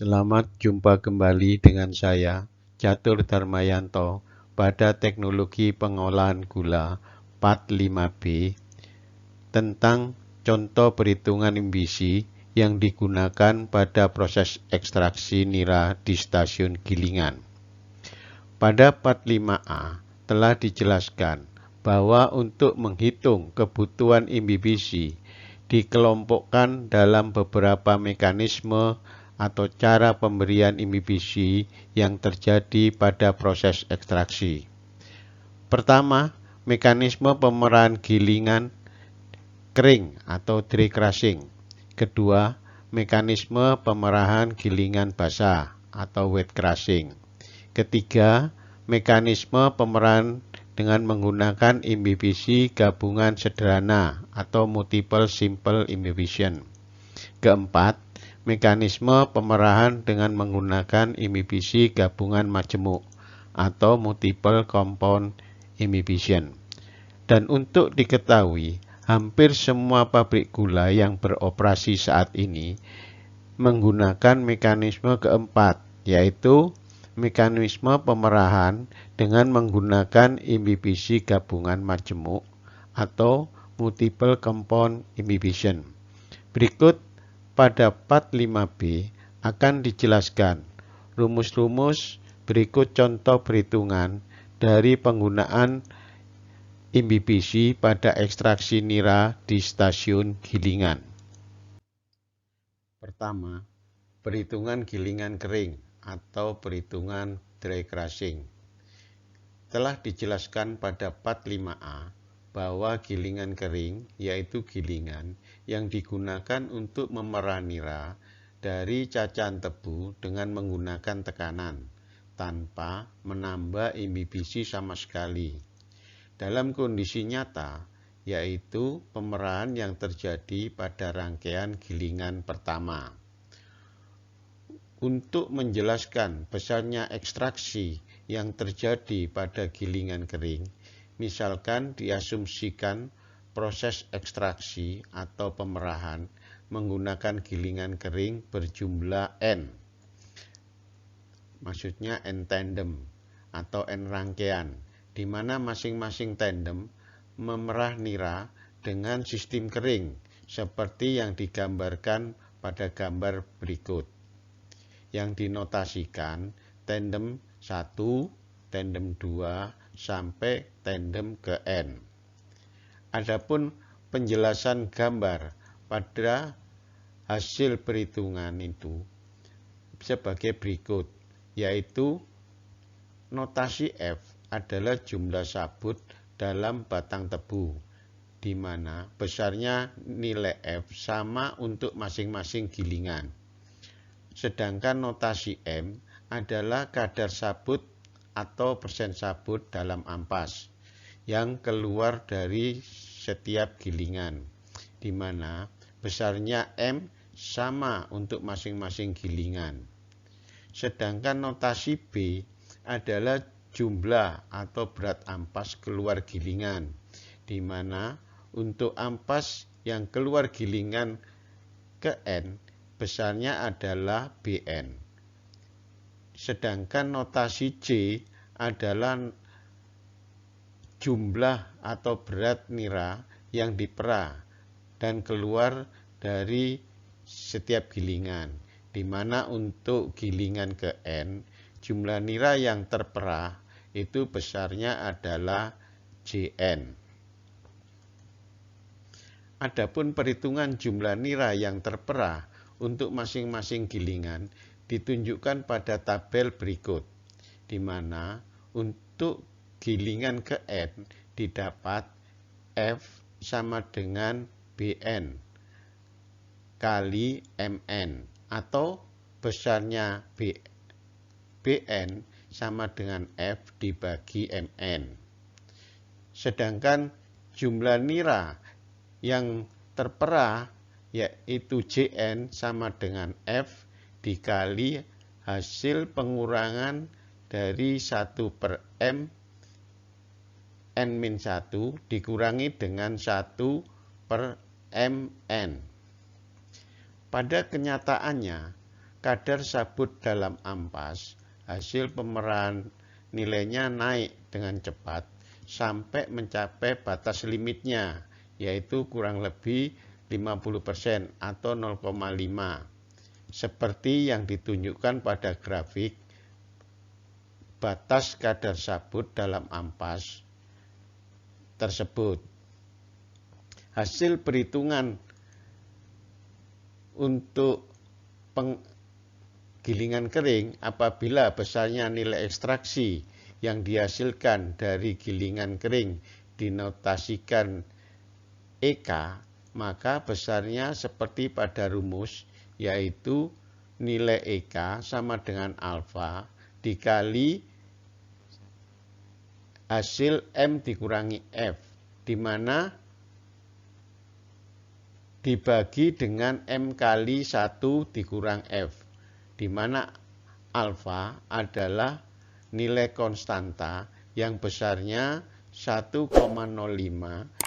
Selamat jumpa kembali dengan saya, Catur Darmayanto, pada teknologi pengolahan gula Part 5B tentang contoh perhitungan emisi yang digunakan pada proses ekstraksi nira di stasiun gilingan. Pada Part 5A telah dijelaskan bahwa untuk menghitung kebutuhan imbibisi dikelompokkan dalam beberapa mekanisme atau cara pemberian imbibisi yang terjadi pada proses ekstraksi. Pertama, mekanisme pemerahan gilingan kering atau dry crushing. Kedua, mekanisme pemerahan gilingan basah atau wet crushing. Ketiga, mekanisme pemerahan dengan menggunakan imbibisi gabungan sederhana atau multiple simple imbibition. Keempat, mekanisme pemerahan dengan menggunakan imbibisi gabungan majemuk atau multiple compound imbibition. Dan untuk diketahui, hampir semua pabrik gula yang beroperasi saat ini menggunakan mekanisme keempat, yaitu mekanisme pemerahan dengan menggunakan imbibisi gabungan majemuk atau multiple compound imbibition. Berikut pada Part 5B akan dijelaskan rumus-rumus berikut contoh perhitungan dari penggunaan imbibisi pada ekstraksi nira di stasiun gilingan. Pertama, perhitungan gilingan kering atau perhitungan dry crushing. Telah dijelaskan pada Part 5A bahwa gilingan kering yaitu gilingan yang digunakan untuk memerah nira dari cacahan tebu dengan menggunakan tekanan tanpa menambah imbibisi sama sekali. Dalam kondisi nyata, yaitu pemerahan yang terjadi pada rangkaian gilingan pertama. Untuk menjelaskan besarnya ekstraksi yang terjadi pada gilingan kering, misalkan diasumsikan proses ekstraksi atau pemerahan menggunakan gilingan kering berjumlah N. Maksudnya N tandem atau N rangkaian, di mana masing-masing tandem memerah nira dengan sistem kering seperti yang digambarkan pada gambar berikut, yang dinotasikan tandem 1, tandem 2, sampai tandem ke N. Adapun penjelasan gambar pada hasil perhitungan itu sebagai berikut, yaitu notasi F adalah jumlah sabut dalam batang tebu, di mana besarnya nilai F sama untuk masing-masing gilingan. Sedangkan notasi M adalah kadar sabut atau persen sabut dalam ampas yang keluar dari setiap gilingan, di mana besarnya M sama untuk masing-masing gilingan. Sedangkan notasi B adalah jumlah atau berat ampas keluar gilingan, di mana untuk ampas yang keluar gilingan ke N besarnya adalah Bn. Sedangkan notasi J adalah jumlah atau berat nira yang diperah dan keluar dari setiap gilingan, di mana untuk gilingan ke N, jumlah nira yang terperah itu besarnya adalah Jn. Adapun perhitungan jumlah nira yang terperah untuk masing-masing gilingan ditunjukkan pada tabel berikut, di mana untuk gilingan ke N didapat F sama dengan Bn kali Mn, atau besarnya Bn sama dengan F dibagi Mn. Sedangkan jumlah nira yang terperah yaitu Jn sama dengan F dikali hasil pengurangan dari 1/M N-1 dikurangi dengan 1/Mn. Pada kenyataannya, kadar sabut dalam ampas, hasil pemerahan nilainya naik dengan cepat sampai mencapai batas limitnya, yaitu kurang lebih 50% atau 0,5. Seperti yang ditunjukkan pada grafik, batas kadar sabut dalam ampas tersebut. Hasil perhitungan untuk penggilingan kering apabila besarnya nilai ekstraksi yang dihasilkan dari gilingan kering dinotasikan EK, maka besarnya seperti pada rumus, yaitu nilai EK sama dengan alfa dikali hasil M dikurangi F, di mana dibagi dengan M kali 1 dikurang F, di mana alfa adalah nilai konstanta yang besarnya 1,05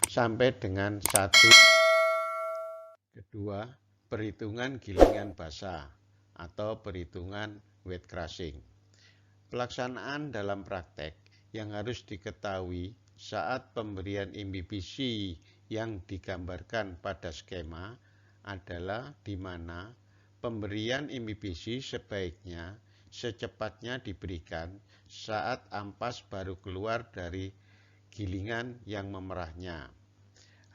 sampai dengan 1. Kedua, perhitungan gilingan basah atau perhitungan wet crushing. Pelaksanaan dalam praktek yang harus diketahui saat pemberian imbibisi yang digambarkan pada skema adalah di mana pemberian imbibisi sebaiknya secepatnya diberikan saat ampas baru keluar dari gilingan yang memerahnya.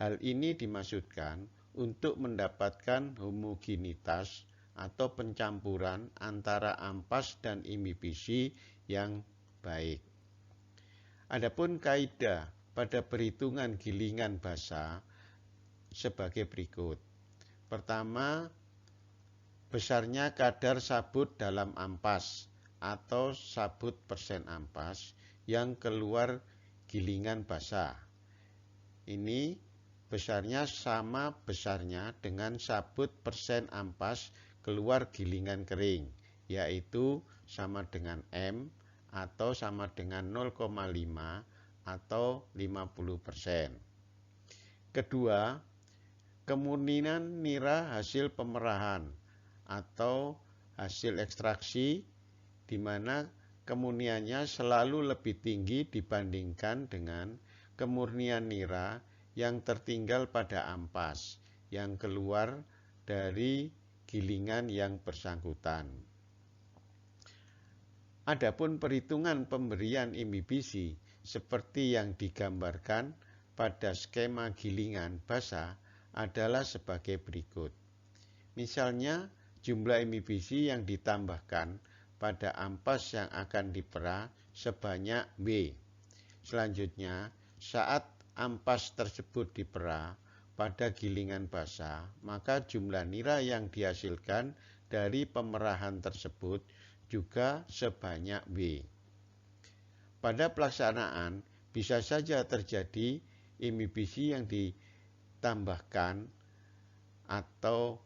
Hal ini dimaksudkan untuk mendapatkan homogenitas atau pencampuran antara ampas dan imbibisi yang baik. Adapun kaidah pada perhitungan gilingan basah sebagai berikut. Pertama, besarnya kadar sabut dalam ampas atau sabut persen ampas yang keluar gilingan basah. Ini besarnya sama besarnya dengan sabut persen ampas keluar gilingan kering, yaitu sama dengan M atau sama dengan 0,5 atau 50%. Kedua, kemurnian nira hasil pemerahan atau hasil ekstraksi, di mana kemurniannya selalu lebih tinggi dibandingkan dengan kemurnian nira yang tertinggal pada ampas yang keluar dari gilingan yang bersangkutan. Adapun perhitungan pemberian imbibisi seperti yang digambarkan pada skema gilingan basah adalah sebagai berikut. Misalnya, jumlah imbibisi yang ditambahkan pada ampas yang akan diperah sebanyak W. Selanjutnya, saat ampas tersebut diperah pada gilingan basah, maka jumlah nira yang dihasilkan dari pemerahan tersebut juga sebanyak W. Pada pelaksanaan, bisa saja terjadi imbibisi yang ditambahkan atau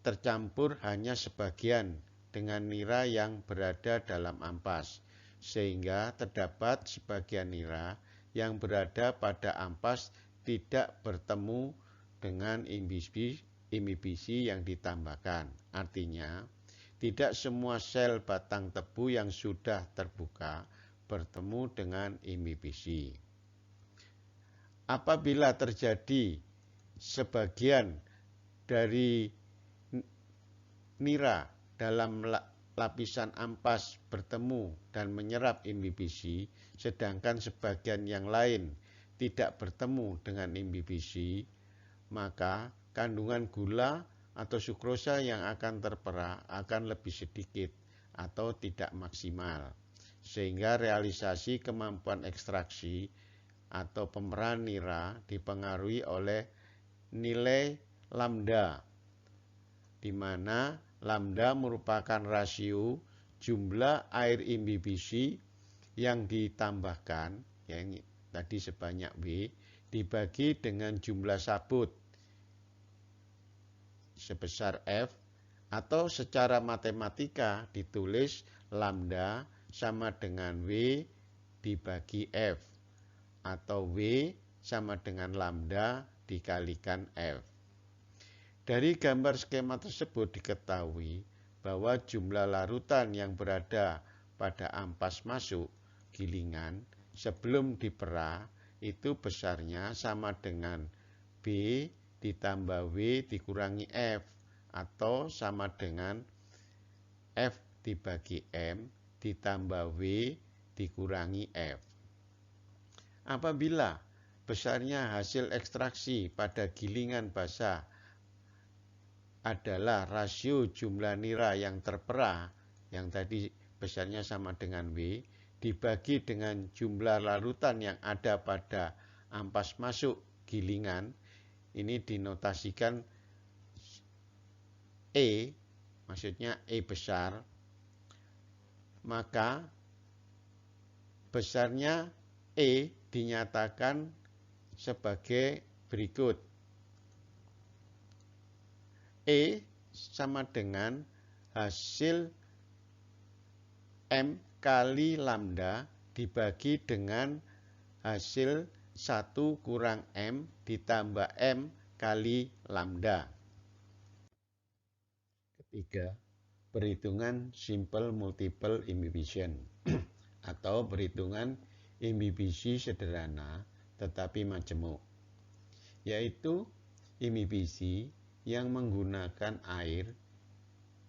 tercampur hanya sebagian dengan nira yang berada dalam ampas, sehingga terdapat sebagian nira yang berada pada ampas tidak bertemu dengan imbibisi yang ditambahkan. Artinya, tidak semua sel batang tebu yang sudah terbuka bertemu dengan imbibisi. Apabila terjadi sebagian dari nira dalam lapisan ampas bertemu dan menyerap imbibisi, sedangkan sebagian yang lain tidak bertemu dengan imbibisi, maka kandungan gula atau sukrosa yang akan terperah akan lebih sedikit atau tidak maksimal, sehingga realisasi kemampuan ekstraksi atau pemerahan nira dipengaruhi oleh nilai lambda, di mana lambda merupakan rasio jumlah air imbibisi yang ditambahkan, yang tadi sebanyak W, dibagi dengan jumlah sabut sebesar F, atau secara matematika ditulis lambda sama dengan W dibagi F, atau W sama dengan lambda dikalikan F. Dari gambar skema tersebut diketahui bahwa jumlah larutan yang berada pada ampas masuk gilingan sebelum dipera itu besarnya sama dengan B ditambah W dikurangi F atau sama dengan F dibagi M ditambah W dikurangi F. Apabila besarnya hasil ekstraksi pada gilingan basah adalah rasio jumlah nira yang terpera, yang tadi besarnya sama dengan W, dibagi dengan jumlah larutan yang ada pada ampas masuk gilingan, ini dinotasikan E, maksudnya E besar, maka besarnya E dinyatakan sebagai berikut. E sama dengan hasil M kali lambda dibagi dengan hasil 1 kurang M ditambah M kali lambda. Ketiga, perhitungan simple multiple imbibition atau perhitungan imbibisi sederhana tetapi majemuk, yaitu imbibisi yang menggunakan air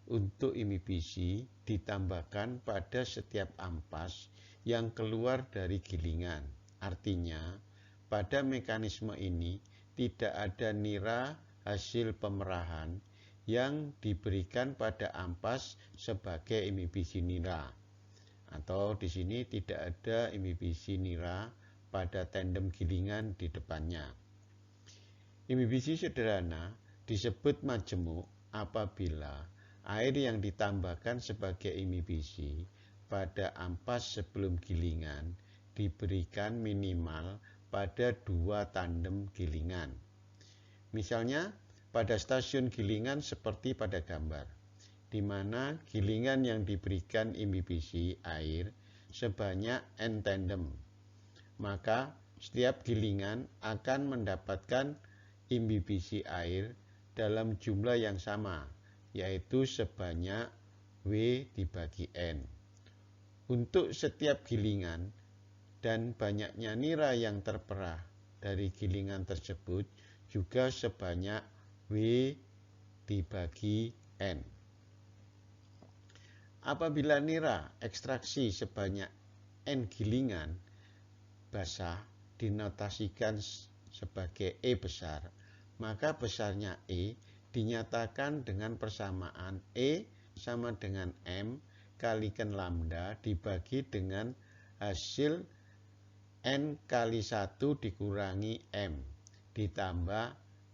untuk imbibisi ditambahkan pada setiap ampas yang keluar dari gilingan. Artinya, pada mekanisme ini tidak ada nira hasil pemerahan yang diberikan pada ampas sebagai imbibisi nira. Atau di sini tidak ada imbibisi nira pada tandem gilingan di depannya. Imbibisi sederhana disebut majemuk apabila air yang ditambahkan sebagai imbibisi pada ampas sebelum gilingan diberikan minimal pada 2 tandem gilingan. Misalnya pada stasiun gilingan seperti pada gambar, di mana gilingan yang diberikan imbibisi air sebanyak N tandem, maka setiap gilingan akan mendapatkan imbibisi air dalam jumlah yang sama, yaitu sebanyak W dibagi N. Untuk setiap gilingan dan banyaknya nira yang terperah dari gilingan tersebut juga sebanyak W dibagi N. Apabila nira ekstraksi sebanyak N gilingan basah dinotasikan sebagai E besar, maka besarnya E dinyatakan dengan persamaan E sama dengan M kalikan lambda dibagi dengan hasil N kali 1 dikurangi M ditambah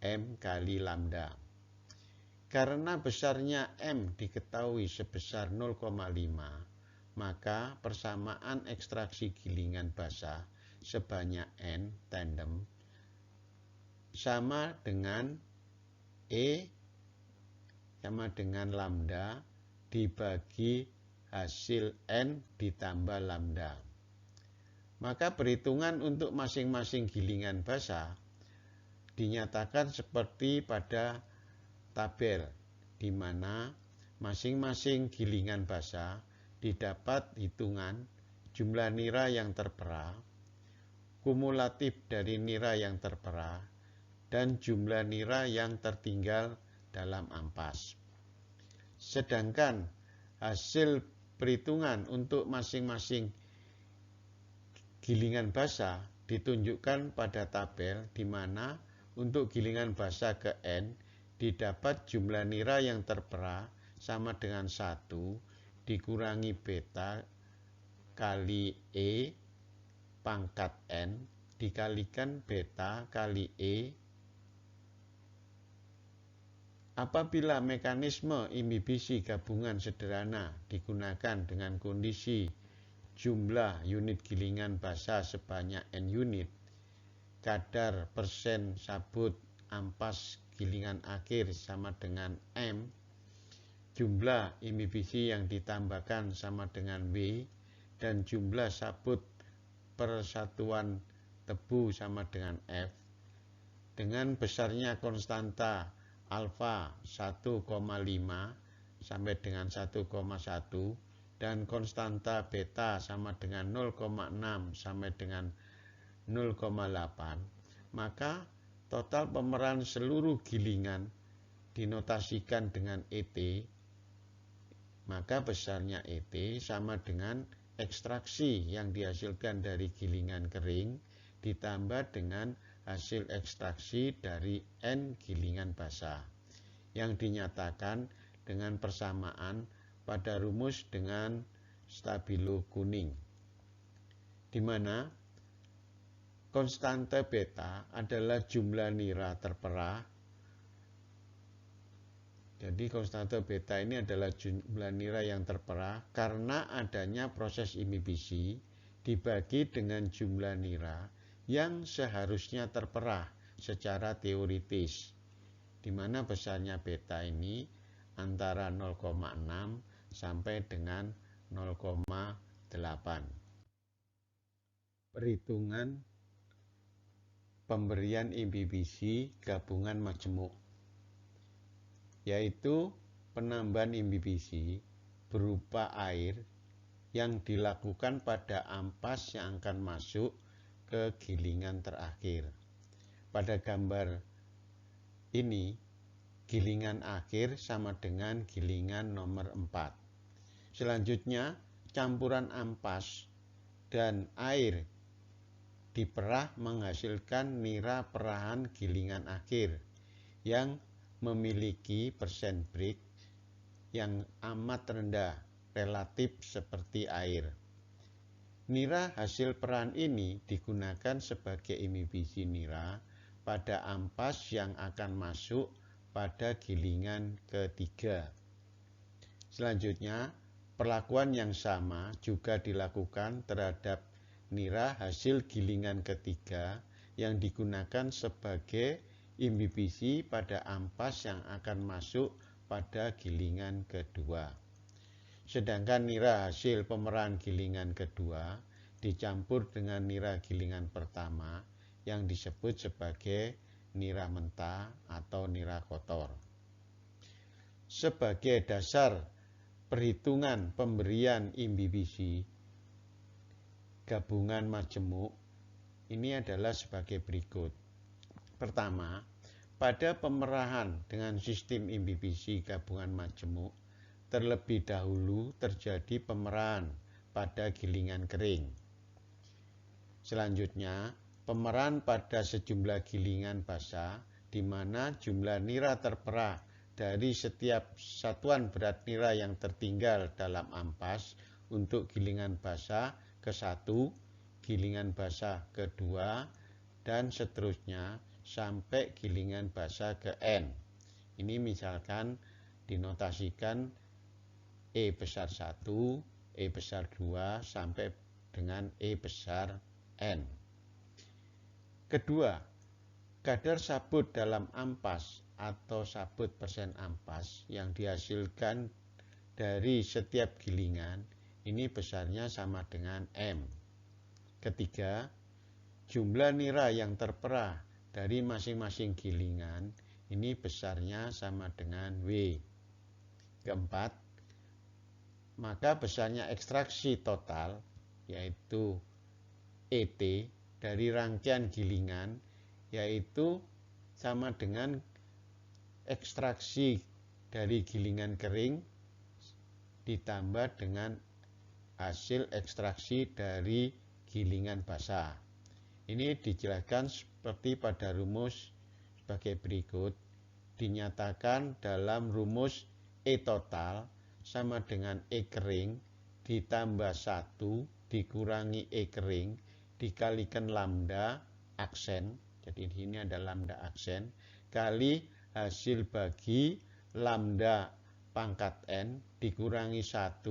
M kali lambda. Karena besarnya M diketahui sebesar 0,5, maka persamaan ekstraksi gilingan basah sebanyak N tandem sama dengan E sama dengan lambda dibagi hasil N ditambah lambda. Maka perhitungan untuk masing-masing gilingan basah dinyatakan seperti pada tabel, di mana masing-masing gilingan basah didapat hitungan jumlah nira yang terpera, kumulatif dari nira yang terpera, dan jumlah nira yang tertinggal dalam ampas. Sedangkan hasil perhitungan untuk masing-masing gilingan basah ditunjukkan pada tabel, di mana untuk gilingan basah ke N didapat jumlah nira yang terpera sama dengan 1 dikurangi beta kali E pangkat N dikalikan beta kali E. Apabila mekanisme imbibisi gabungan sederhana digunakan dengan kondisi jumlah unit gilingan basah sebanyak N unit, kadar persen sabut ampas gilingan akhir sama dengan M, jumlah imbibisi yang ditambahkan sama dengan W, dan jumlah sabut persatuan tebu sama dengan F, dengan besarnya konstanta alfa 1,5 sampai dengan 1,1 dan konstanta beta sama dengan 0,6 sampai dengan 0,8, maka total pemeran seluruh gilingan dinotasikan dengan ET, maka besarnya ET sama dengan ekstraksi yang dihasilkan dari gilingan kering ditambah dengan hasil ekstraksi dari N gilingan basah yang dinyatakan dengan persamaan pada rumus dengan stabilo kuning, di mana konstanta beta adalah jumlah nira terperah. Jadi konstanta beta ini adalah jumlah nira yang terperah karena adanya proses inhibisi dibagi dengan jumlah nira yang seharusnya terperah secara teoritis, di mana besarnya beta ini antara 0,6 sampai dengan 0,8. Perhitungan pemberian inhibisi gabungan majemuk, yaitu penambahan inhibisi berupa air yang dilakukan pada ampas yang akan masuk ke gilingan terakhir. Pada gambar ini, gilingan akhir sama dengan gilingan nomor 4. Selanjutnya, campuran ampas dan air diperah menghasilkan nira perahan gilingan akhir yang memiliki persen break yang amat rendah relatif seperti air. Nira hasil perahan ini digunakan sebagai inhibisi nira pada ampas yang akan masuk pada gilingan ketiga. Selanjutnya, perlakuan yang sama juga dilakukan terhadap nira hasil gilingan ketiga yang digunakan sebagai inhibisi pada ampas yang akan masuk pada gilingan kedua. Sedangkan nira hasil pemerahan gilingan kedua dicampur dengan nira gilingan pertama yang disebut sebagai nira mentah atau nira kotor. Sebagai dasar perhitungan pemberian inhibisi gabungan majemuk, ini adalah sebagai berikut. Pertama, pada pemerahan dengan sistem inhibisi gabungan majemuk, terlebih dahulu terjadi pemerahan pada gilingan kering. Selanjutnya, pemerahan pada sejumlah gilingan basah, di mana jumlah nira terperah dari setiap satuan berat nira yang tertinggal dalam ampas untuk gilingan basah ke-1, gilingan basah ke-2, dan seterusnya sampai gilingan basah ke N. Ini misalkan dinotasikan E besar 1, E besar 2, sampai dengan E besar N. Kedua, kadar sabut dalam ampas atau sabut persen ampas yang dihasilkan dari setiap gilingan, ini besarnya sama dengan M. Ketiga, jumlah nira yang terperah dari masing-masing gilingan, ini besarnya sama dengan W. Keempat, maka besarnya ekstraksi total, yaitu ET, dari rangkaian gilingan, yaitu sama dengan ekstraksi dari gilingan kering ditambah dengan hasil ekstraksi dari gilingan basah. Ini dijelaskan seperti pada rumus sebagai berikut. Dinyatakan dalam rumus E total sama dengan E kering ditambah 1 dikurangi E kering dikalikan lambda aksen, jadi di sini ada lambda aksen, kali hasil bagi lambda pangkat N dikurangi 1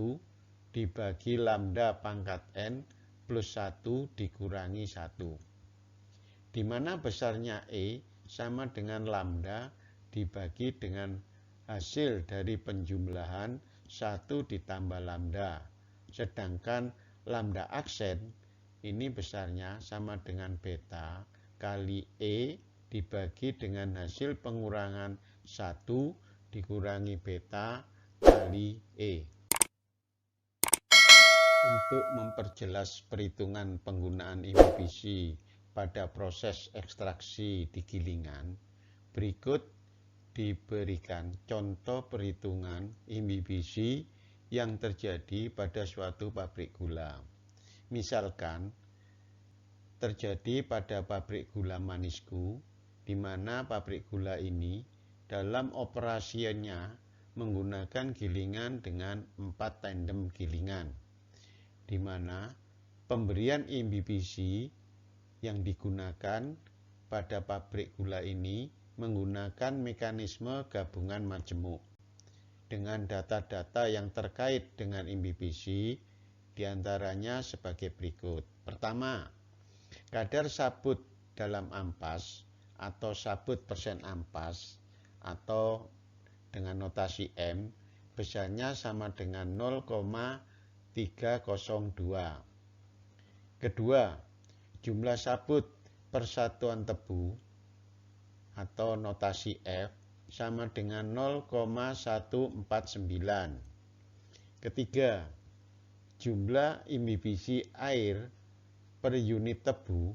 dibagi lambda pangkat N plus 1 dikurangi 1. Di mana besarnya E sama dengan lambda dibagi dengan hasil dari penjumlahan 1 ditambah lambda. Sedangkan lambda aksen ini besarnya sama dengan beta kali E dibagi dengan hasil pengurangan 1 dikurangi beta kali E. Untuk memperjelas perhitungan penggunaan imbibisi pada proses ekstraksi di gilingan, berikut diberikan contoh perhitungan imbibisi yang terjadi pada suatu pabrik gula. Misalkan, terjadi pada pabrik gula Manisku, di mana pabrik gula ini dalam operasinya menggunakan gilingan dengan 4 tandem gilingan, di mana pemberian imbibisi yang digunakan pada pabrik gula ini menggunakan mekanisme gabungan majemuk. Dengan data-data yang terkait dengan imbibisi, diantaranya sebagai berikut. Pertama, kadar sabut dalam ampas atau sabut persen ampas atau dengan notasi M besarnya sama dengan 0,302. Kedua, jumlah sabut per satuan tebu atau notasi F sama dengan 0,149. Ketiga, jumlah imbibisi air per unit tebu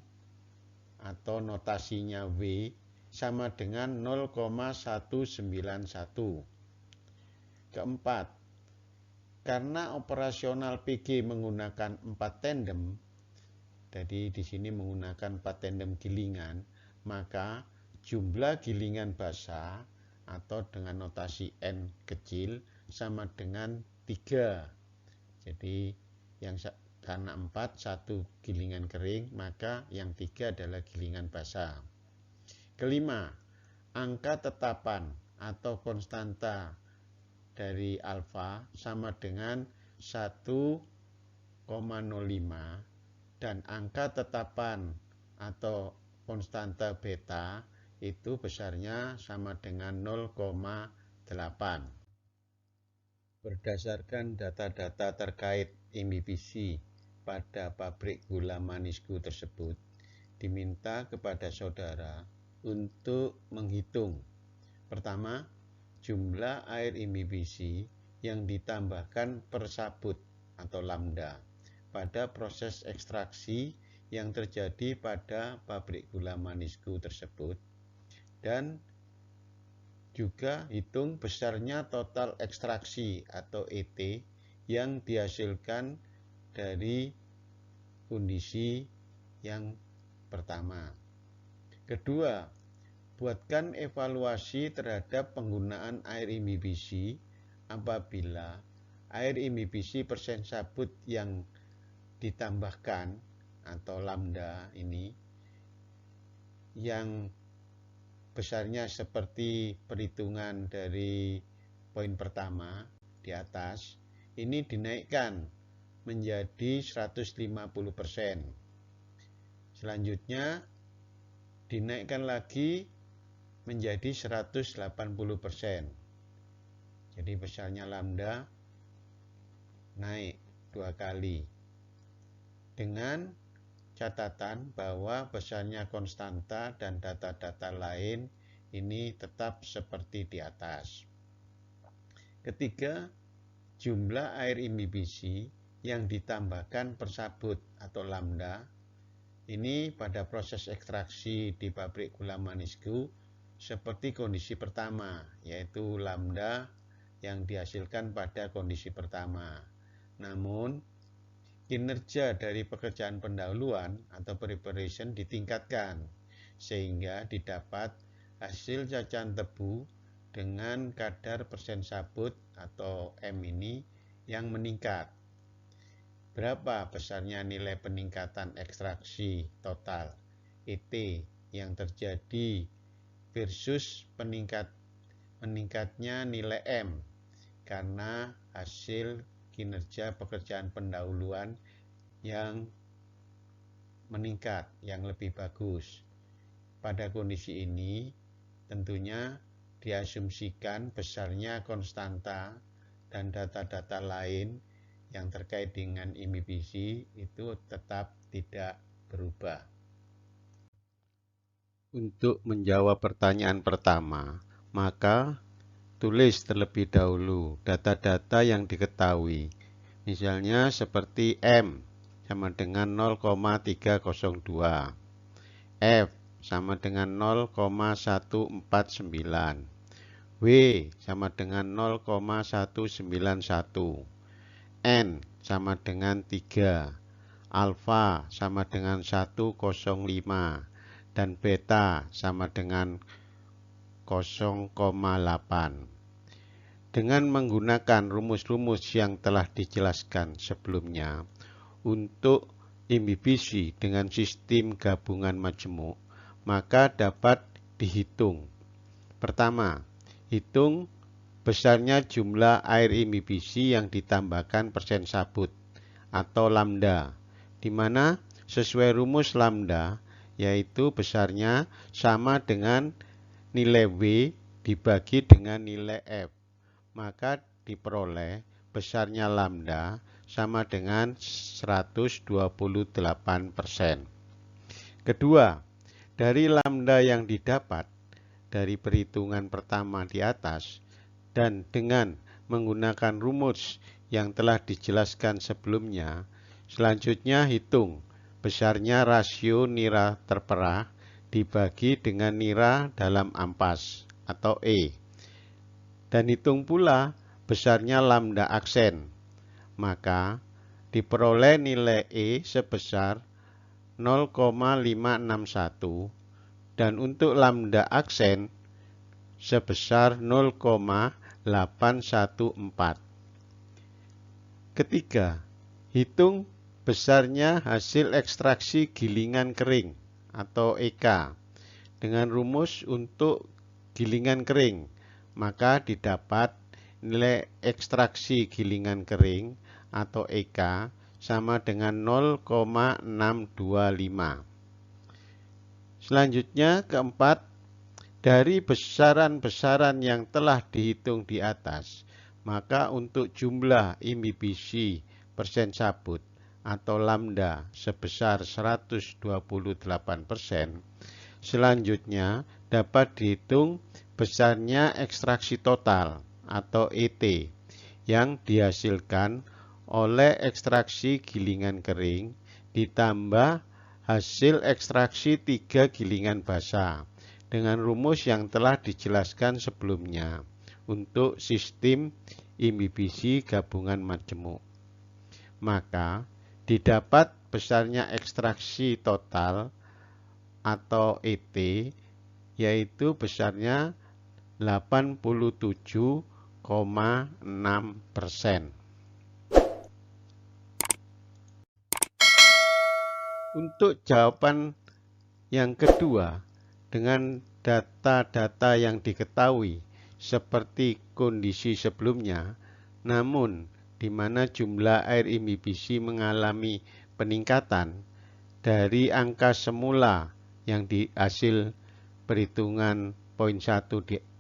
atau notasinya W sama dengan 0,191. Keempat, karena operasional PG menggunakan 4 tandem, jadi di sini menggunakan 4 tandem gilingan, maka jumlah gilingan basah atau dengan notasi N kecil sama dengan 3. Jadi yang karena 4, 1 gilingan kering, maka yang 3 adalah gilingan basah. Kelima, angka tetapan atau konstanta dari alfa sama dengan 1,05 dan angka tetapan atau konstanta beta itu besarnya sama dengan 0,8. Berdasarkan data-data terkait imbibisi pada pabrik gula Manisku tersebut, diminta kepada saudara untuk menghitung. Pertama, jumlah air imbibisi yang ditambahkan per sabut atau lambda pada proses ekstraksi yang terjadi pada pabrik gula Manisku tersebut, dan juga hitung besarnya total ekstraksi atau ET yang dihasilkan dari kondisi yang pertama. Kedua, buatkan evaluasi terhadap penggunaan air imbibisi apabila air imbibisi persen sabut yang ditambahkan atau lambda ini yang besarnya seperti perhitungan dari poin pertama di atas, ini dinaikkan menjadi 150%. Selanjutnya dinaikkan lagi menjadi 180%. Jadi besarnya lambda naik 2 kali. Dengan catatan bahwa besarnya konstanta dan data-data lain ini tetap seperti di atas. Ketiga, jumlah air imbibisi yang ditambahkan per sabut atau lambda ini pada proses ekstraksi di pabrik gula Manisku seperti kondisi pertama, yaitu lambda yang dihasilkan pada kondisi pertama. Namun, kinerja dari pekerjaan pendahuluan atau preparation ditingkatkan sehingga didapat hasil cacahan tebu dengan kadar persen sabut atau M ini yang meningkat. Berapa besarnya nilai peningkatan ekstraksi total ET yang terjadi versus meningkatnya nilai M karena hasil kinerja pekerjaan pendahuluan yang meningkat, yang lebih bagus. Pada kondisi ini tentunya diasumsikan besarnya konstanta dan data-data lain yang terkait dengan imbibisi itu tetap tidak berubah. Untuk menjawab pertanyaan pertama, maka tulis terlebih dahulu data-data yang diketahui. Misalnya seperti M sama dengan 0,302, F sama dengan 0,149, W sama dengan 0,191, N sama dengan 3, alfa sama dengan 105, dan beta sama dengan 0,8. Dengan menggunakan rumus-rumus yang telah dijelaskan sebelumnya, untuk imbibisi dengan sistem gabungan majemuk, maka dapat dihitung. Pertama, hitung besarnya jumlah air imbibisi yang ditambahkan persen sabut atau lambda, di mana sesuai rumus lambda, yaitu besarnya sama dengan nilai W dibagi dengan nilai F. Maka diperoleh besarnya lambda sama dengan 128%. Kedua, dari lambda yang didapat dari perhitungan pertama di atas dan dengan menggunakan rumus yang telah dijelaskan sebelumnya, selanjutnya hitung besarnya rasio nira terperah dibagi dengan nira dalam ampas atau E. Dan hitung pula besarnya lambda aksen. Maka diperoleh nilai E sebesar 0,561 dan untuk lambda aksen sebesar 0,814. Ketiga, hitung besarnya hasil ekstraksi gilingan kering atau EK dengan rumus untuk gilingan kering. Maka didapat nilai ekstraksi gilingan kering atau EK sama dengan 0,625. Selanjutnya keempat, dari besaran-besaran yang telah dihitung di atas, maka untuk jumlah imbibisi persen sabut atau lambda sebesar 128%, selanjutnya dapat dihitung besarnya ekstraksi total atau ET yang dihasilkan oleh ekstraksi gilingan kering ditambah hasil ekstraksi 3 gilingan basah dengan rumus yang telah dijelaskan sebelumnya untuk sistem imbibisi gabungan majemuk. Maka didapat besarnya ekstraksi total atau ET yaitu besarnya 87,6%. Untuk jawaban yang kedua, dengan data-data yang diketahui seperti kondisi sebelumnya, namun di mana jumlah air imbibisi mengalami peningkatan dari angka semula yang dihasil perhitungan poin 1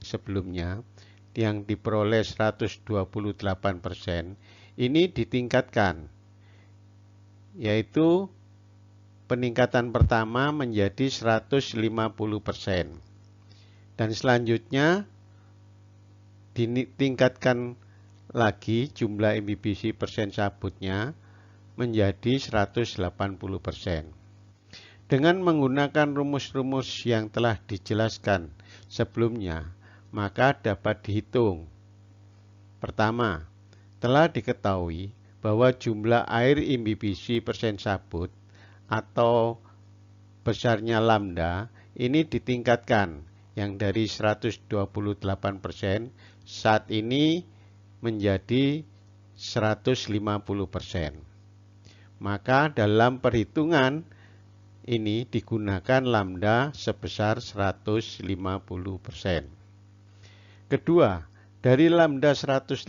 sebelumnya yang diperoleh 128%, ini ditingkatkan, yaitu peningkatan pertama menjadi 150%. Dan selanjutnya ditingkatkan lagi jumlah imbibisi persen sabutnya menjadi 180%. Dengan menggunakan rumus-rumus yang telah dijelaskan sebelumnya, maka dapat dihitung. Pertama, telah diketahui bahwa jumlah air imbibisi persen sabut atau besarnya lambda ini ditingkatkan, yang dari 128% saat ini menjadi 150%. Maka dalam perhitungan ini digunakan lambda sebesar 150%. Kedua, dari lambda 150%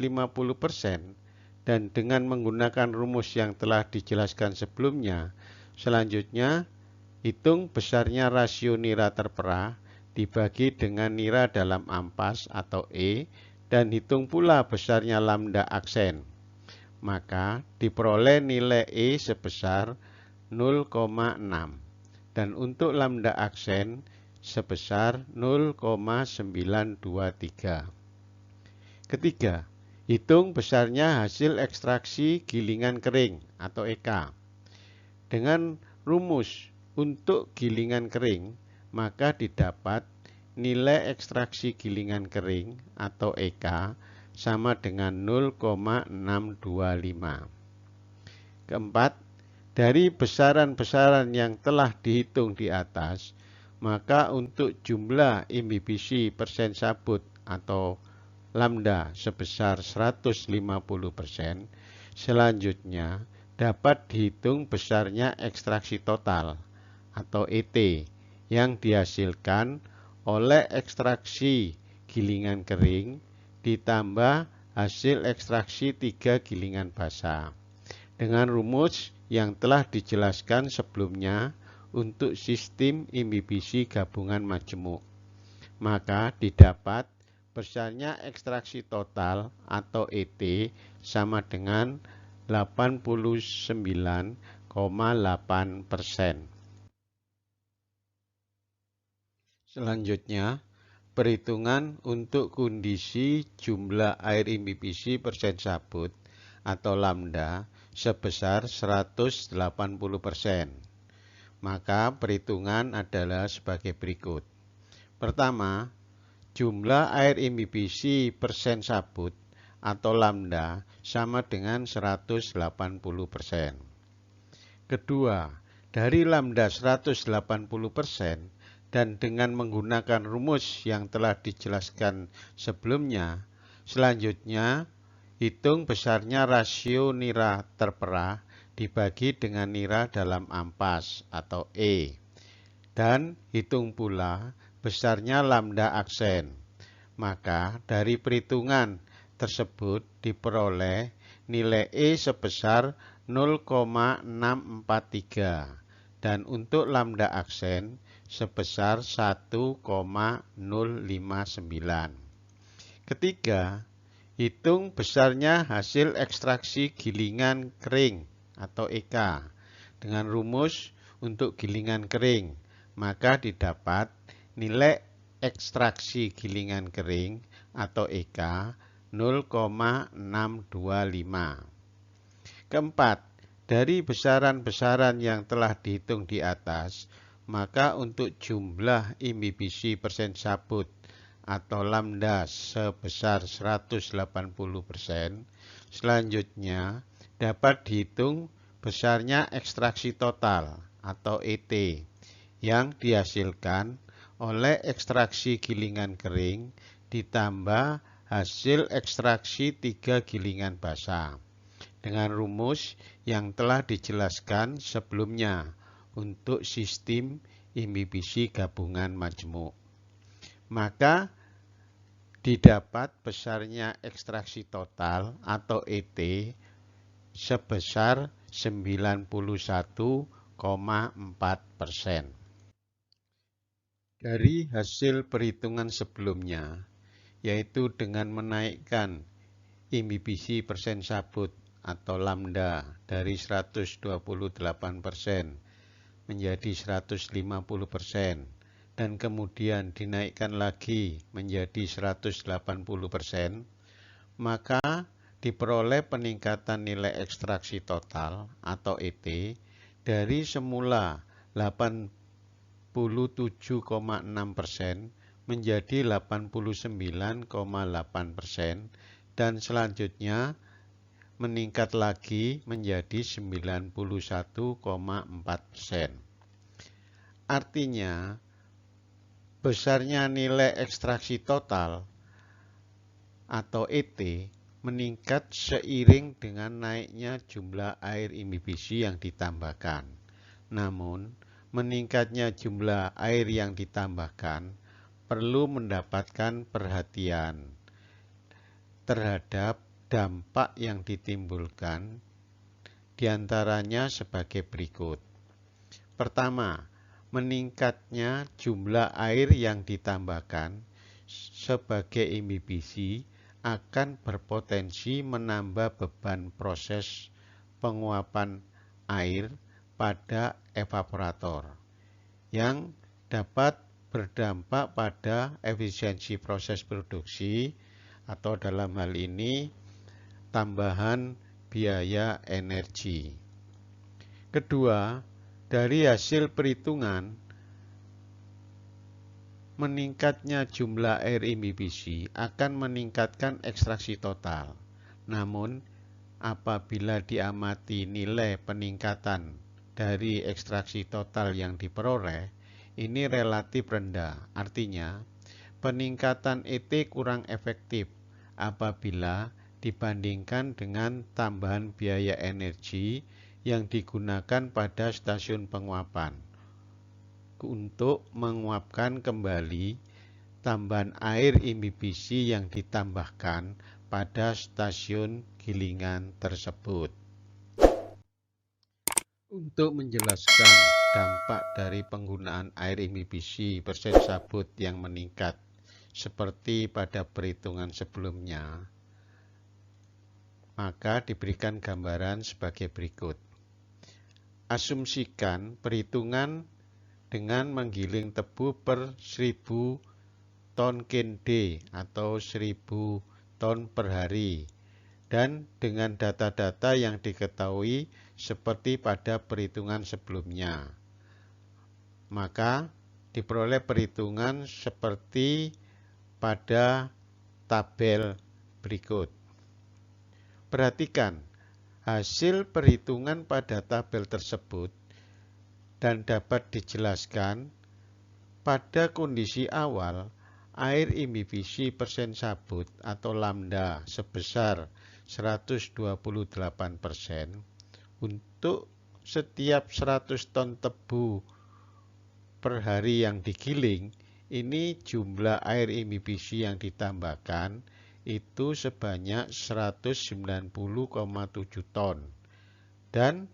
dan dengan menggunakan rumus yang telah dijelaskan sebelumnya, selanjutnya hitung besarnya rasio nira terperah dibagi dengan nira dalam ampas atau E dan hitung pula besarnya lambda aksen. Maka diperoleh nilai E sebesar 0,6 dan untuk lambda aksen sebesar 0,923. Ketiga, hitung besarnya hasil ekstraksi gilingan kering atau EK. Dengan rumus untuk gilingan kering, maka didapat nilai ekstraksi gilingan kering atau EK sama dengan 0,625. Keempat, dari besaran-besaran yang telah dihitung di atas, maka untuk jumlah imbibisi persen sabut atau lambda sebesar 150%, selanjutnya dapat dihitung besarnya ekstraksi total atau ET yang dihasilkan oleh ekstraksi gilingan kering ditambah hasil ekstraksi 3 gilingan basah dengan rumus yang telah dijelaskan sebelumnya untuk sistem imbibisi gabungan majemuk. Maka didapat besarnya ekstraksi total atau ET sama dengan 89,8%. Selanjutnya, perhitungan untuk kondisi jumlah air imbibisi persen sabut atau lambda sebesar 180%. Maka perhitungan adalah sebagai berikut. Pertama, jumlah air imbibisi persen sabut atau lambda sama dengan 180%. Kedua, dari lambda 180% dan dengan menggunakan rumus yang telah dijelaskan sebelumnya, selanjutnya hitung besarnya rasio nira terperah dibagi dengan nira dalam ampas atau E. Dan hitung pula besarnya lambda aksen. Maka dari perhitungan tersebut diperoleh nilai E sebesar 0,643 dan untuk lambda aksen sebesar 1,059. Ketiga, hitung besarnya hasil ekstraksi gilingan kering atau EK dengan rumus untuk gilingan kering, maka didapat nilai ekstraksi gilingan kering atau EK 0,625. Keempat, dari besaran-besaran yang telah dihitung di atas, maka untuk jumlah imbibisi persen sabut atau lambda sebesar 180%, selanjutnya dapat dihitung besarnya ekstraksi total atau ET yang dihasilkan oleh ekstraksi gilingan kering ditambah hasil ekstraksi 3 gilingan basah dengan rumus yang telah dijelaskan sebelumnya untuk sistem imbibisi gabungan majemuk. Maka didapat besarnya ekstraksi total atau ET sebesar 91,4%. Dari hasil perhitungan sebelumnya, yaitu dengan menaikkan imbibisi persen sabut atau lambda dari 128% menjadi 150% dan kemudian dinaikkan lagi menjadi 180%, maka diperoleh peningkatan nilai ekstraksi total atau ET dari semula 87,6% menjadi 89,8% dan selanjutnya meningkat lagi menjadi 91,4%. Artinya, besarnya nilai ekstraksi total atau ET meningkat seiring dengan naiknya jumlah air imbibisi yang ditambahkan. Namun, meningkatnya jumlah air yang ditambahkan perlu mendapatkan perhatian terhadap dampak yang ditimbulkan, diantaranya sebagai berikut. Pertama, meningkatnya jumlah air yang ditambahkan sebagai imbibisi akan berpotensi menambah beban proses penguapan air pada evaporator yang dapat berdampak pada efisiensi proses produksi atau dalam hal ini tambahan biaya energi. Kedua, dari hasil perhitungan meningkatnya jumlah air imbibisi akan meningkatkan ekstraksi total. Namun, apabila diamati nilai peningkatan dari ekstraksi total yang diperoleh, ini relatif rendah. Artinya, peningkatan ET kurang efektif apabila dibandingkan dengan tambahan biaya energi yang digunakan pada stasiun penguapan untuk menguapkan kembali tambahan air imbibisi yang ditambahkan pada stasiun gilingan tersebut. Untuk menjelaskan dampak dari penggunaan air imbibisi persen sabut yang meningkat seperti pada perhitungan sebelumnya, maka diberikan gambaran sebagai berikut. Asumsikan perhitungan dengan menggiling tebu per 1000 ton kende atau 1000 ton per hari, dan dengan data-data yang diketahui seperti pada perhitungan sebelumnya. Maka diperoleh perhitungan seperti pada tabel berikut. Perhatikan hasil perhitungan pada tabel tersebut dan dapat dijelaskan pada kondisi awal air imbibisi persen sabut atau lambda sebesar 128%. Untuk setiap 100 ton tebu per hari yang digiling, ini jumlah air imbibisi yang ditambahkan itu sebanyak 190,7 ton. Dan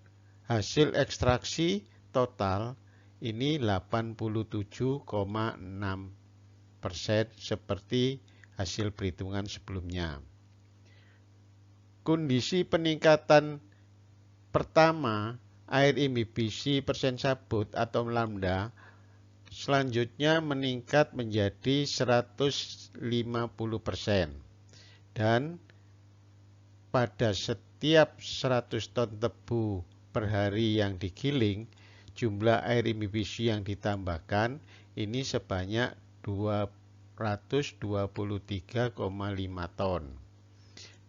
hasil ekstraksi total ini 87,6% seperti hasil perhitungan sebelumnya. Kondisi peningkatan pertama air imbibisi persen sabut atau lambda selanjutnya meningkat menjadi 150%, dan pada setiap 100 ton tebu per hari yang digiling, jumlah air imbibisi yang ditambahkan ini sebanyak 223,5 ton.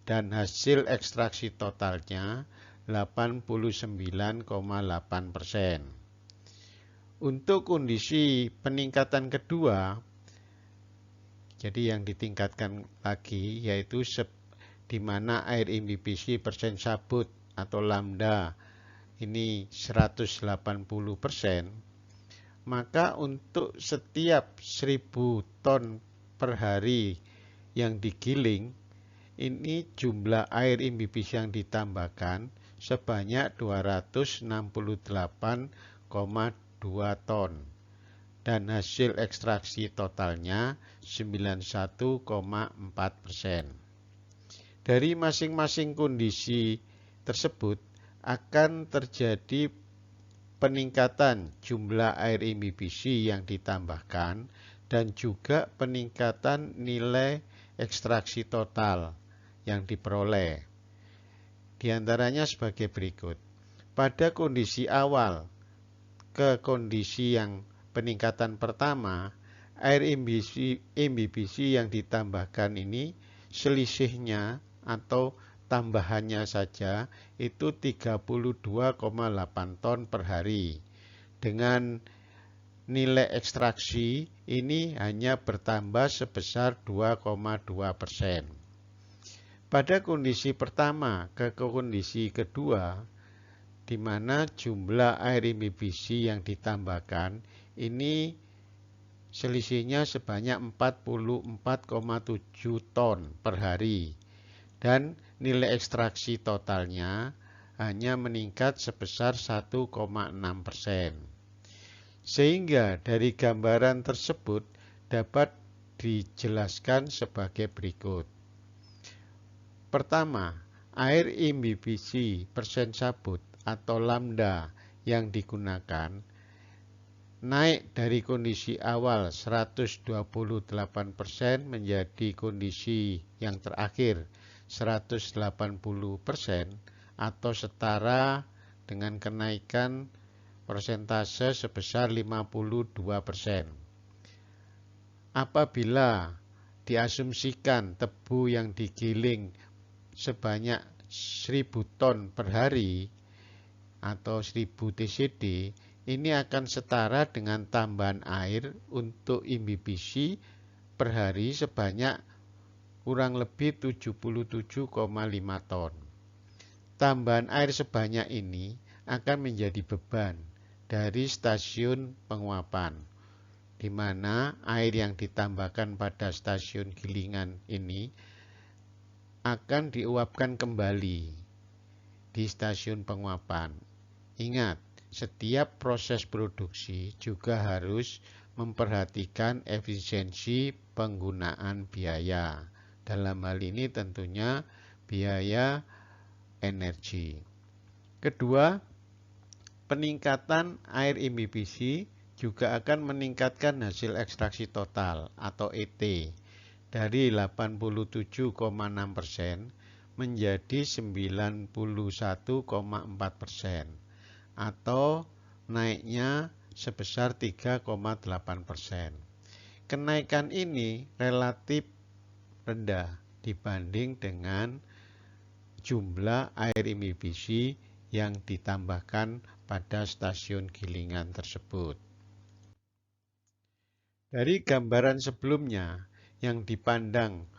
Dan hasil ekstraksi totalnya 89,8%. Untuk kondisi peningkatan kedua, jadi yang ditingkatkan lagi yaitu di mana air imbibisi persen sabut atau lambda ini 180%, maka untuk setiap 1000 ton per hari yang digiling, ini jumlah air imbibisi yang ditambahkan sebanyak 268,2 ton. Dan hasil ekstraksi totalnya 91,4%. Dari masing-masing kondisi tersebut akan terjadi peningkatan jumlah air imbibisi yang ditambahkan dan juga peningkatan nilai ekstraksi total yang diperoleh. Di antaranya sebagai berikut. Pada kondisi awal ke kondisi yang peningkatan pertama, air imbibisi yang ditambahkan ini selisihnya atau tambahannya saja itu 32,8 ton per hari. Dengan nilai ekstraksi ini hanya bertambah sebesar 2,2%. Pada kondisi pertama ke kondisi kedua, di mana jumlah air imbibisi yang ditambahkan ini selisihnya sebanyak 44,7 ton per hari, dan nilai ekstraksi totalnya hanya meningkat sebesar 1,6%. Sehingga dari gambaran tersebut dapat dijelaskan sebagai berikut. Pertama, air imbibisi persen sabut atau lambda yang digunakan naik dari kondisi awal 128% menjadi kondisi yang terakhir 180% atau setara dengan kenaikan persentase sebesar 52%. Apabila diasumsikan tebu yang digiling sebanyak 1000 ton per hari atau 1000 TCD, ini akan setara dengan tambahan air untuk imbibishi per hari sebanyak kurang lebih 77,5 ton. Tambahan air sebanyak ini akan menjadi beban dari stasiun penguapan, di mana air yang ditambahkan pada stasiun gilingan ini akan diuapkan kembali di stasiun penguapan. Ingat, setiap proses produksi juga harus memperhatikan efisiensi penggunaan biaya. Dalam hal ini tentunya biaya energi. Kedua, peningkatan air imbibishi juga akan meningkatkan hasil ekstraksi total atau ET dari 87,6% menjadi 91,4%. Atau naiknya sebesar 3,8%. Kenaikan ini relatif rendah dibanding dengan jumlah air imbibishi yang ditambahkan pada stasiun gilingan tersebut. Dari gambaran sebelumnya yang dipandang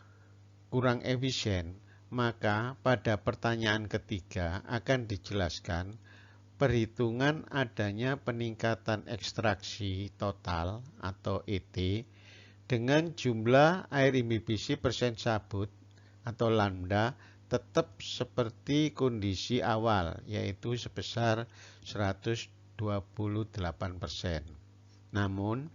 kurang efisien, maka pada pertanyaan ketiga akan dijelaskan perhitungan adanya peningkatan ekstraksi total atau ET dengan jumlah air imbibishi persen sabut atau lambda tetap seperti kondisi awal, yaitu sebesar 128%. Namun,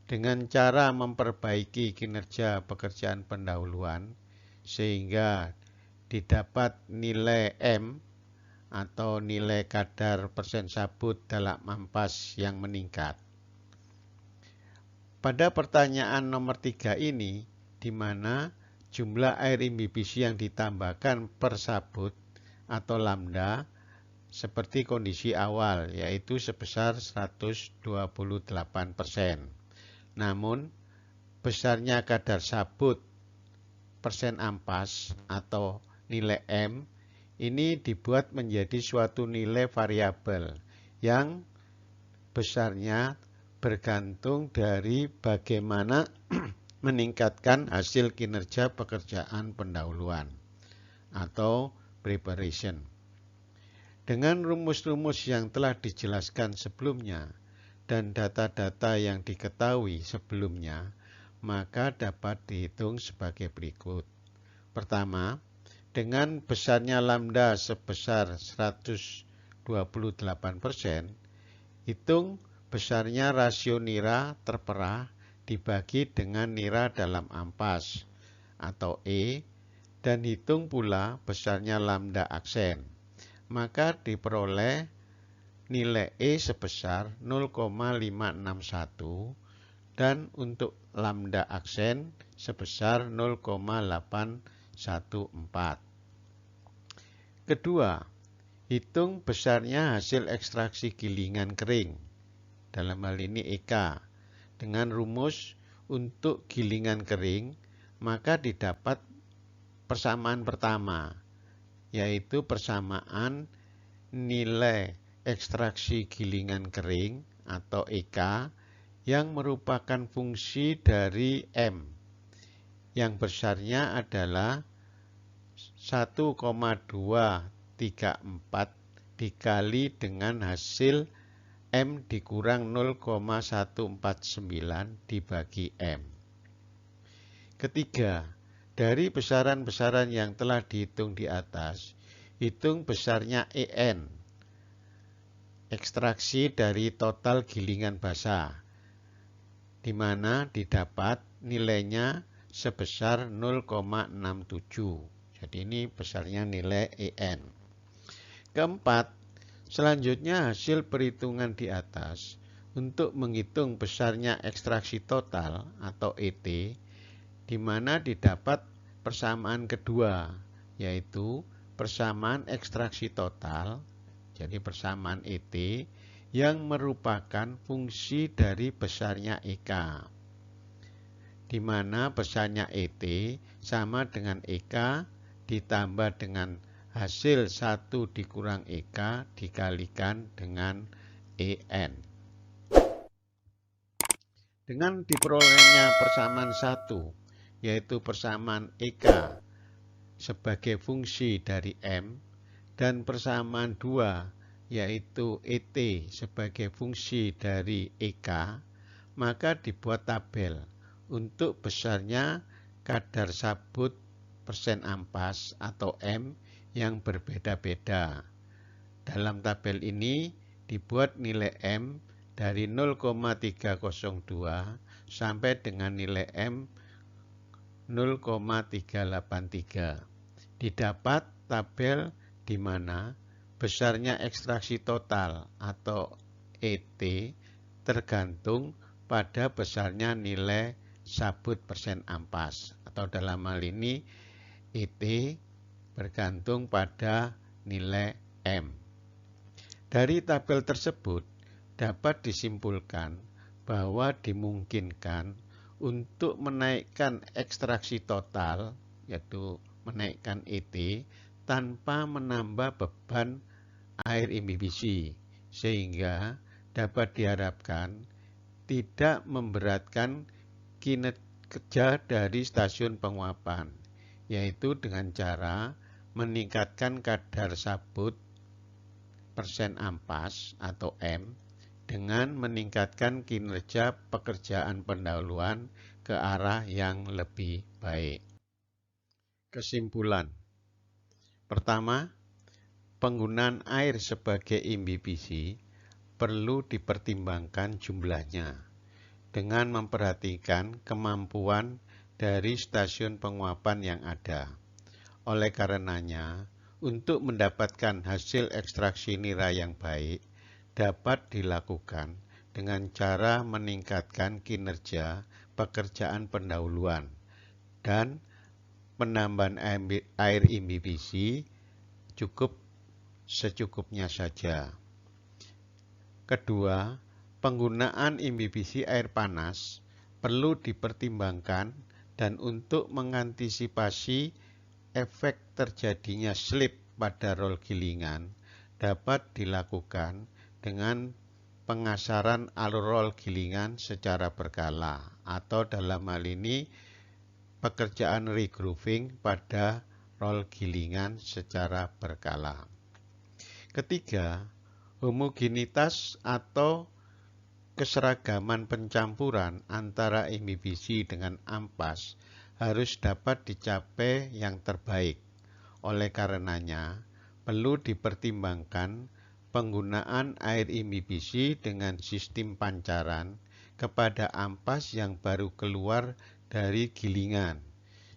dengan cara memperbaiki kinerja pekerjaan pendahuluan sehingga didapat nilai M atau nilai kadar persen sabut dalam ampas yang meningkat. Pada pertanyaan nomor 3 ini, di mana jumlah air imbibishi yang ditambahkan per sabut atau lambda seperti kondisi awal, yaitu sebesar 128%. Namun, besarnya kadar sabut persen ampas atau nilai M ini dibuat menjadi suatu nilai variabel yang besarnya bergantung dari bagaimana meningkatkan hasil kinerja pekerjaan pendahuluan atau preparation. Dengan rumus-rumus yang telah dijelaskan sebelumnya dan data-data yang diketahui sebelumnya, maka dapat dihitung sebagai berikut. Pertama, dengan besarnya lambda sebesar 128%, hitung besarnya rasio nira terperah dibagi dengan nira dalam ampas atau E dan hitung pula besarnya lambda aksen. Maka diperoleh nilai E sebesar 0,561 dan untuk lambda aksen sebesar 0,814. Kedua, hitung besarnya hasil ekstraksi gilingan kering, dalam hal ini EK, dengan rumus untuk gilingan kering, maka didapat persamaan pertama, yaitu persamaan nilai ekstraksi gilingan kering atau EK yang merupakan fungsi dari M, yang besarnya adalah 1,234 dikali dengan hasil M dikurang 0,149 dibagi M. Ketiga, dari besaran-besaran yang telah dihitung di atas, hitung besarnya EN, ekstraksi dari total gilingan basah, di mana didapat nilainya sebesar 0,67. Jadi ini besarnya nilai EN. Keempat, selanjutnya hasil perhitungan di atas untuk menghitung besarnya ekstraksi total atau ET, di mana didapat persamaan kedua, yaitu persamaan ekstraksi total, jadi persamaan ET, yang merupakan fungsi dari besarnya EK, di mana besarnya ET sama dengan EK ditambah dengan hasil 1 dikurang EK dikalikan dengan EN. Dengan diperolehnya persamaan 1, yaitu persamaan EK sebagai fungsi dari M, dan persamaan 2, yaitu ET sebagai fungsi dari EK, maka dibuat tabel untuk besarnya kadar sabut persen ampas atau M yang berbeda-beda. Dalam tabel ini dibuat nilai M dari 0,302 sampai dengan nilai M 0,383. Didapat tabel di mana besarnya ekstraksi total atau ET tergantung pada besarnya nilai sabut persen ampas, atau dalam hal ini ET bergantung pada nilai M. Dari tabel tersebut dapat disimpulkan bahwa dimungkinkan untuk menaikkan ekstraksi total, yaitu menaikkan ET, tanpa menambah beban air imbibisi, sehingga dapat diharapkan tidak memberatkan kinerja dari stasiun penguapan, yaitu dengan cara meningkatkan kadar sabut persen ampas atau M dengan meningkatkan kinerja pekerjaan pendahuluan ke arah yang lebih baik. Kesimpulan. Pertama, penggunaan air sebagai imbibisi perlu dipertimbangkan jumlahnya dengan memperhatikan kemampuan dari stasiun penguapan yang ada. Oleh karenanya, untuk mendapatkan hasil ekstraksi nira yang baik, dapat dilakukan dengan cara meningkatkan kinerja pekerjaan pendahuluan dan penambahan air imbibisi cukup secukupnya saja. Kedua, penggunaan imbibisi air panas perlu dipertimbangkan dan untuk mengantisipasi efek terjadinya slip pada rol gilingan dapat dilakukan dengan pengasaran alur rol gilingan secara berkala, atau dalam hal ini pekerjaan regrooving pada rol gilingan secara berkala. Ketiga, homogenitas atau keseragaman pencampuran antara imbibisi dengan ampas harus dapat dicapai yang terbaik. Oleh karenanya, perlu dipertimbangkan penggunaan air imbibisi dengan sistem pancaran kepada ampas yang baru keluar dari gilingan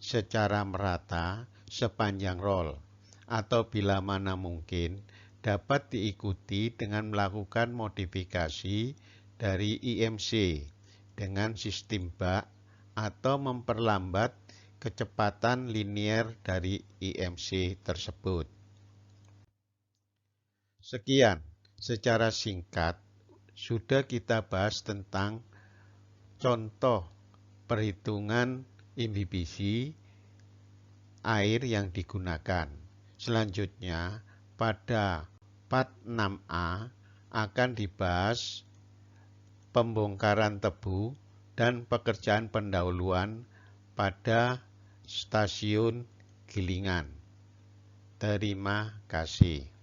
secara merata sepanjang rol, atau bila mana mungkin dapat diikuti dengan melakukan modifikasi dari IMC dengan sistem bak atau memperlambat kecepatan linier dari IMC tersebut. Sekian, secara singkat sudah kita bahas tentang contoh perhitungan imbibisi air yang digunakan. Selanjutnya, pada part 6A akan dibahas pembongkaran tebu dan pekerjaan pendahuluan pada stasiun gilingan. Terima kasih.